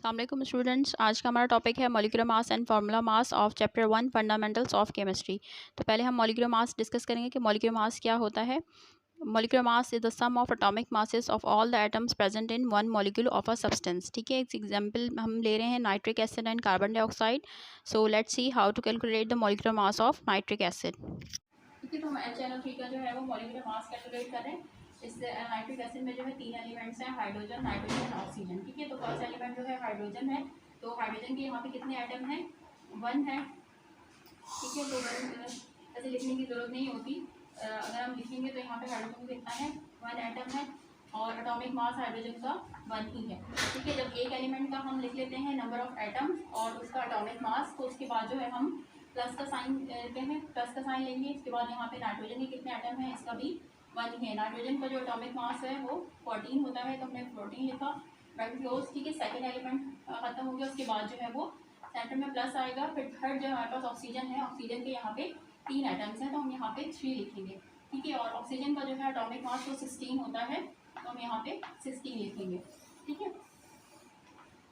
अस्सलाम वालेकुम स्टूडेंट्स। आज का हमारा टॉपिक है molecular mass and formula mass of chapter 1 fundamentals of chemistry. तो पहले हम मॉलिक्यूलर मास डिस्कस करेंगे कि मॉलिक्यूलर मास क्या होता है। Molecular mass is the sum of atomic masses of all the atoms present in one molecule of a substance. ठीक है, एक एग्जांपल हम ले रहे हैं nitric acid and carbon dioxide. So let's see how to calculate the molecular mass of nitric acid. ठीक है, तो हम HNO3 का जो है वो मॉलिक्यूलर मास कैलकुलेट कर रहे हैं। इस नाइट्रिक एसिड में जो है 3 एलिमेंट्स हैं, हाइड्रोजन, नाइट्रोजन, ऑक्सीजन। ठीक है, तो फर्स्ट एलिमेंट जो है हाइड्रोजन है। तो हाइड्रोजन के यहाँ पे कितने एटम हैं? 1 है। ठीक है, तो ऐसे लिखने की ज़रूरत नहीं होती। अगर हम लिखेंगे तो यहाँ पे हाइड्रोजन कितना है? 1 एटम है और एटॉमिक मास हाइड्रोजन का 1 ही है। ठीक है, जब एक एलिमेंट का हम लिख लेते हैं नंबर ऑफ एटम्स और उसका एटॉमिक मास, तो उसके बाद जो है हम प्लस का साइन लेते हैं, प्लस का साइन लेंगे। इसके बाद यहाँ पे नाइट्रोजन के कितने एटम हैं? इसका भी 1 ही है। नाइट्रोजन का जो एटॉमिक मास है वो 14 होता है, तो हमने 14 लिखा, ब्रैकेट क्लोज। ठीक है, सेकेंड एलिमेंट खत्म हो गया, उसके बाद जो है वो सेंटर में प्लस आएगा। फिर थर्ड जो हमारे पास ऑक्सीजन है, ऑक्सीजन के यहाँ पे 3 एटम्स हैं, तो हम यहाँ पे 3 लिखेंगे। ठीक है, और ऑक्सीजन का जो है एटॉमिक मास वो 16 होता है, तो हम यहाँ पे 16 लिखेंगे। ठीक है,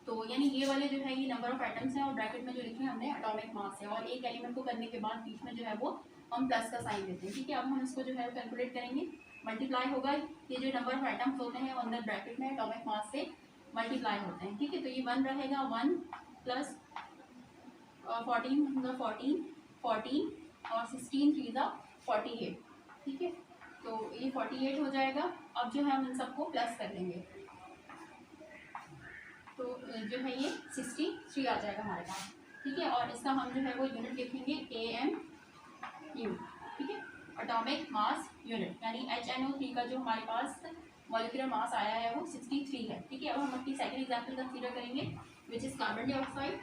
तो यानी ये वाले जो है ये नंबर ऑफ एटम्स हैं और ब्रैकेट में जो लिखे हैं हमने एटॉमिक मास है, और एक एलिमेंट को करने के बाद बीच में जो है वो हम प्लस का साइन देते हैं। ठीक है, अब हम इसको जो है कैलकुलेट करेंगे, मल्टीप्लाई होगा। ये जो नंबर ऑफ एटम्स होते हैं वो अंदर ब्रैकेट में एटॉमिक मास से मल्टीप्लाई होते हैं। ठीक है, तो ये 1 रहेगा, 1 प्लस 14 14 और 16 3 48। ठीक है, तो ये 48 हो जाएगा। अब जो है हम इन सबको प्लस कर लेंगे, तो जो है ये 63 आ जाएगा हमारे पास। ठीक है, और इसका हम जो है वो यूनिट लिखेंगे AMU। ठीक है, एटॉमिक मास यूनिट, यानी HNO3 का जो हमारे पास मॉलिक्यूलर मास आया है वो 63 है। ठीक है, अब हम अपनी सेकंड एग्जांपल कंसीडर करेंगे विच इज़ कार्बन डाइऑक्साइड।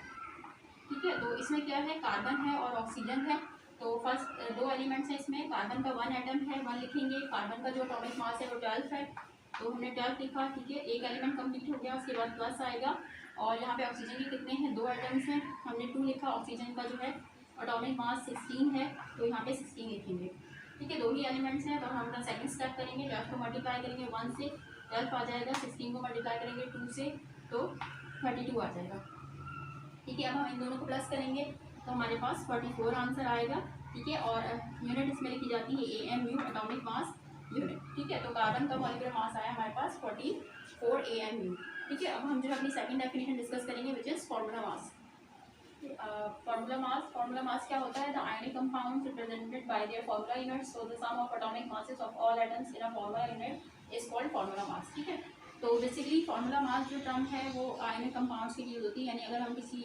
ठीक है, तो इसमें क्या है? कार्बन है और ऑक्सीजन है। तो फर्स्ट 2 एलिमेंट्स हैं इसमें। कार्बन का 1 एटम है, 1 लिखेंगे। कार्बन का जो एटॉमिक मास है वो 12 है, तो हमने 12 लिखा। ठीक है, एक एलिमेंट कंप्लीट हो गया, उसके बाद प्लस आएगा। और यहाँ पे ऑक्सीजन के कितने हैं? 2 एटम्स हैं, हमने 2 लिखा। ऑक्सीजन का जो है एटॉमिक मास 16 है, तो यहाँ पे 16 लिखेंगे। ठीक है, 2 ही एलिमेंट्स हैं, तो हम अपना सेकंड स्टेप करेंगे। 12 को मल्टीप्लाई करेंगे 1 से, 12 आ जाएगा। 16 को मल्टीप्लाई करेंगे 2 से, तो 32 आ जाएगा। ठीक है, अब हम इन दोनों को प्लस करेंगे तो हमारे पास 44 आंसर आएगा। ठीक है, और यूनिट इसमें लिखी जाती है AMU, एटॉमिक मास यूनिट। ठीक है, तो कार्बन का मॉलिक्यूलर मास आया हमारे पास 44 AMU। ठीक है, अब हम जो है अपनी सेकंड डेफिनेशन डिस्कस करेंगे which is formula mass. Formula mass क्या होता है? The ionic compounds represented by their formula units, so the sum of atomic masses of all atoms in a formula unit is called formula mass. ठीक है, तो basically formula mass जो term है वो ionic compounds के लिए use होती है, यानी अगर हम किसी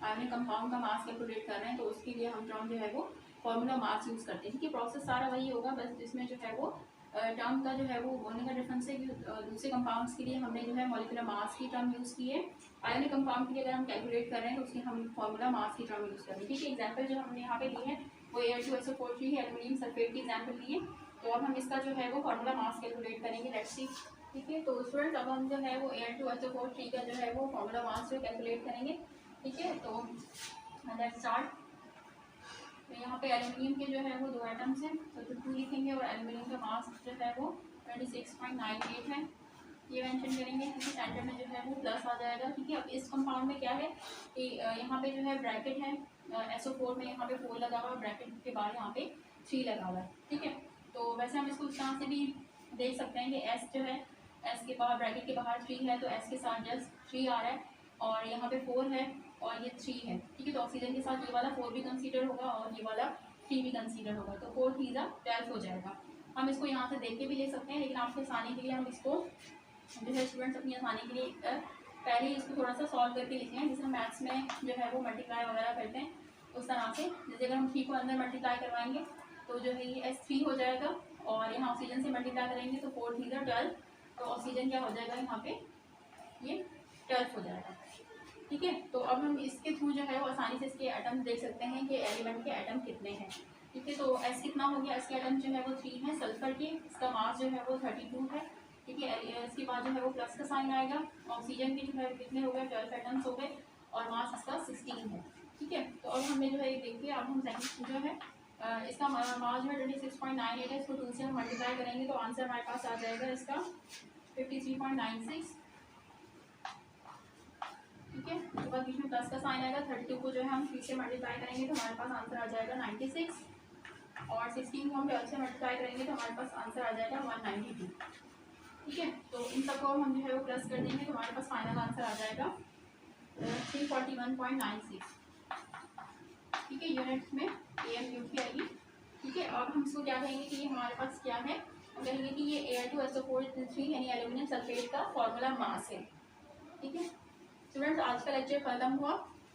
आयनिक कंपाउंड का मास कैलकुलेट कर रहे हैं तो उसके लिए हम टर्म जो है वो फार्मूला मास यूज़ करते हैं। ठीक है, प्रोसेस सारा वही होगा, बस इसमें जो है वो टर्म का जो है वो बोलने का डिफरेंस है कि दूसरे कंपाउंड्स के लिए हमने जो है मॉलिक्यूलर मास की टर्म यूज़ की है। आयनिक कंपाउंड के लिए अगर हम कैलकुलेट कर रहे हैं तो उसकी हम फार्मूला मास की टर्म यूज़ करें। ठीक है, एग्जाम्पल जो हमने यहाँ पे ली है वो Al2SO4 है, एल्यूमिनियम सल्फेट की एग्जाम्पल ली है। तो अब हम इसका जो है वो फार्मूला मास कैलकुलेट करेंगे। Let's see. ठीक है, तो स्टूडेंट्स अब हम जो है वो Al2SO4 का जो है वो फार्मूला मास जो कैलकुलेट करेंगे। ठीक है, तो लेट्स स्टार्ट। तो यहाँ पे एल्यूमिनियम के जो है वो 2 एटम्स हैं, तो 2 लिखेंगे, और एल्यूमिनियम का मास जो है वो 26.98 है, ये मेंशन करेंगे। क्योंकि सेंटर में जो है वो प्लस आ जाएगा। ठीक है, अब इस कंपाउंड में क्या है कि यहाँ पे जो है ब्रैकेट है, SO4 में यहाँ पे 4 लगा हुआ है, ब्रैकेट के बाद यहाँ पे 3 लगा हुआ है। ठीक है, तो वैसे हम इसको इस तरह से भी देख सकते हैं कि S जो है, S के बाहर ब्रैकेट के बाहर 3 है, तो S के साथ जस्ट 3 आ रहा है, और यहाँ पे 4 है और ये 3 है। ठीक है, तो ऑक्सीजन के साथ ये वाला 4 भी कंसीडर होगा और ये वाला 3 भी कंसीडर होगा, तो 4 3 12 हो जाएगा। हम इसको यहाँ से देख के भी ले सकते हैं, लेकिन आपके आसानी के लिए हम इसको जो है स्टूडेंट्स अपनी आसानी के लिए पहले इसको थोड़ा सा सॉल्व करके लिखे हैं, जैसे हम मैथ्स में जो है वो मल्टीप्लाई वगैरह करते हैं उस तरह से। जैसे अगर हम 3 को अंदर मल्टीप्लाई करवाएंगे तो जो है ये S3 हो जाएगा, और यहाँ ऑक्सीजन से मल्टीप्लाई करेंगे तो 4 3 12, तो ऑक्सीजन क्या हो जाएगा यहाँ पे? ये 12 हो जाएगा। ठीक है, तो अब हम इसके थ्रू जो है वो आसानी से इसके एटम्स देख सकते हैं कि एलिमेंट के एटम कितने हैं। ठीक है, तो S कितना हो गया? S के एटम जो है वो 3 है सल्फर के, इसका मास जो है वो 32 है। ठीक है, इसके बाद जो है वो प्लस का साइन आएगा। ऑक्सीजन के जो है कितने हो गए? 12 एटम्स हो गए, और मास इसका 16 है। ठीक है, तो अब हमें जो है देखिए, अब हम सेकंड जो है इसका मास जो है 26.98 है, इसको 2 से हम मल्टीप्लाई करेंगे तो आंसर हमारे पास आ जाएगा इसका 53.96। ठीक है। उसके बाद बीच में प्लस का साइन आएगा, 32 को जो है हम 3 से मल्टीप्लाई करेंगे तो हमारे पास आंसर आ जाएगा 96, और 16 को हम 12 से मल्टीप्लाई करेंगे तो हमारे पास आंसर आ जाएगा 192। ठीक है, तो इन सबको हम जो है वो प्लस कर देंगे तो हमारे पास फाइनल आंसर आ जाएगा 341.96। ठीक है, यूनिट्स में AM क्यूब की आएगी। ठीक है, अब हम इसको क्या कहेंगे कि ये हमारे पास क्या है, हम कहेंगे कि ये Al2SO4 यानी एल्यूमिनियम सल्फेट का फॉर्मूला मास है। ठीक है स्टूडेंट्स, आज का लेक्चर खत्म हुआ,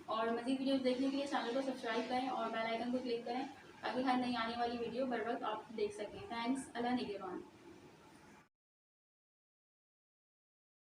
और मज़ीद वीडियोस देखने के लिए चैनल को सब्सक्राइब करें और बेल आइकन को क्लिक करें ताकि हर नई आने वाली वीडियो बर वक्त आप देख सकें। थैंक्स, अल्लाह निगहबान।